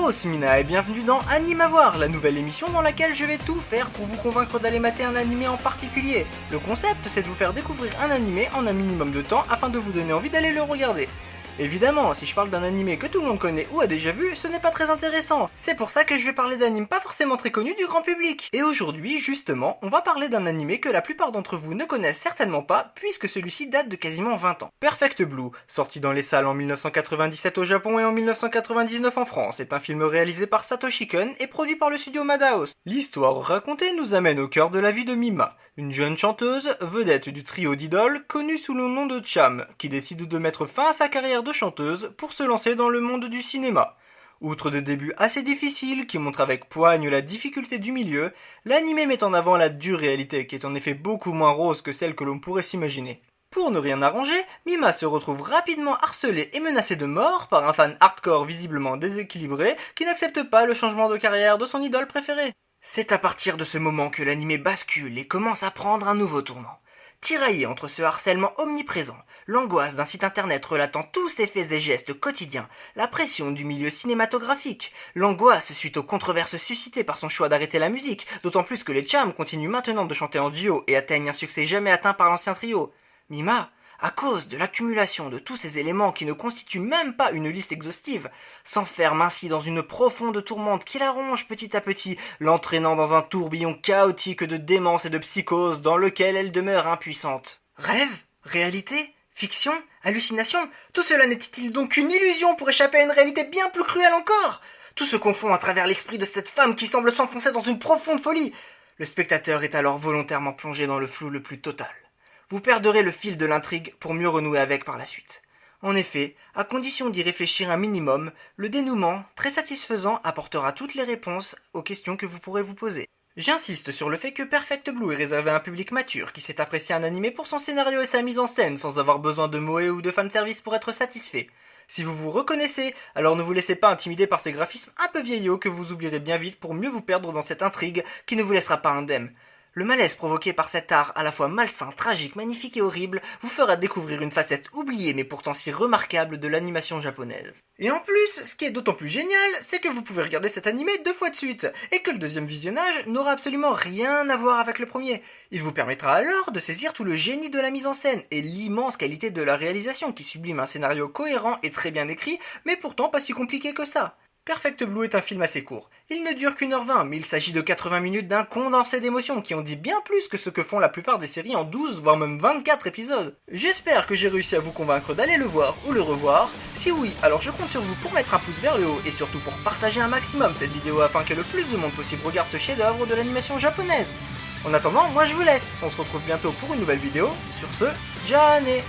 Oh, c'est Mina et bienvenue dans Anime à voir, la nouvelle émission dans laquelle je vais tout faire pour vous convaincre d'aller mater un animé en particulier. Le concept, c'est de vous faire découvrir un animé en un minimum de temps afin de vous donner envie d'aller le regarder. Évidemment, si je parle d'un animé que tout le monde connaît ou a déjà vu, ce n'est pas très intéressant. C'est pour ça que je vais parler d'animes pas forcément très connus du grand public. Et aujourd'hui, justement, on va parler d'un animé que la plupart d'entre vous ne connaissent certainement pas, puisque celui-ci date de quasiment 20 ans. Perfect Blue, sorti dans les salles en 1997 au Japon et en 1999 en France, est un film réalisé par Satoshi Kon et produit par le studio Madhouse. L'histoire racontée nous amène au cœur de la vie de Mima, une jeune chanteuse, vedette du trio d'idoles, connue sous le nom de Cham, qui décide de mettre fin à sa carrière de chanteuse pour se lancer dans le monde du cinéma. Outre des débuts assez difficiles qui montrent avec poigne la difficulté du milieu, l'anime met en avant la dure réalité qui est en effet beaucoup moins rose que celle que l'on pourrait s'imaginer. Pour ne rien arranger, Mima se retrouve rapidement harcelée et menacée de mort par un fan hardcore visiblement déséquilibré qui n'accepte pas le changement de carrière de son idole préférée. C'est à partir de ce moment que l'anime bascule et commence à prendre un nouveau tournant. Tiraillé entre ce harcèlement omniprésent, l'angoisse d'un site internet relatant tous ses faits et gestes quotidiens, la pression du milieu cinématographique, l'angoisse suite aux controverses suscitées par son choix d'arrêter la musique, d'autant plus que les Cham continuent maintenant de chanter en duo et atteignent un succès jamais atteint par l'ancien trio. Mima, à cause de l'accumulation de tous ces éléments qui ne constituent même pas une liste exhaustive, s'enferme ainsi dans une profonde tourmente qui la ronge petit à petit, l'entraînant dans un tourbillon chaotique de démence et de psychose dans lequel elle demeure impuissante. Rêve? Réalité? Fiction? Hallucination? Tout cela n'était-il donc qu'une illusion pour échapper à une réalité bien plus cruelle encore? Tout se confond à travers l'esprit de cette femme qui semble s'enfoncer dans une profonde folie. Le spectateur est alors volontairement plongé dans le flou le plus total. Vous perdrez le fil de l'intrigue pour mieux renouer avec par la suite. En effet, à condition d'y réfléchir un minimum, le dénouement, très satisfaisant, apportera toutes les réponses aux questions que vous pourrez vous poser. J'insiste sur le fait que Perfect Blue est réservé à un public mature qui sait apprécier un animé pour son scénario et sa mise en scène sans avoir besoin de mots ou de fanservice pour être satisfait. Si vous vous reconnaissez, alors ne vous laissez pas intimider par ces graphismes un peu vieillots que vous oublierez bien vite pour mieux vous perdre dans cette intrigue qui ne vous laissera pas indemne. Le malaise provoqué par cet art à la fois malsain, tragique, magnifique et horrible vous fera découvrir une facette oubliée mais pourtant si remarquable de l'animation japonaise. Et en plus, ce qui est d'autant plus génial, c'est que vous pouvez regarder cet animé 2 fois de suite, et que le deuxième visionnage n'aura absolument rien à voir avec le premier. Il vous permettra alors de saisir tout le génie de la mise en scène et l'immense qualité de la réalisation qui sublime un scénario cohérent et très bien écrit, mais pourtant pas si compliqué que ça. Perfect Blue est un film assez court. Il ne dure qu'1h20, mais il s'agit de 80 minutes d'un condensé d'émotions qui en dit bien plus que ce que font la plupart des séries en 12, voire même 24 épisodes. J'espère que j'ai réussi à vous convaincre d'aller le voir ou le revoir. Si oui, alors je compte sur vous pour mettre un pouce vers le haut et surtout pour partager un maximum cette vidéo afin que le plus de monde possible regarde ce chef-d'œuvre de l'animation japonaise. En attendant, moi je vous laisse. On se retrouve bientôt pour une nouvelle vidéo. Sur ce, Jane!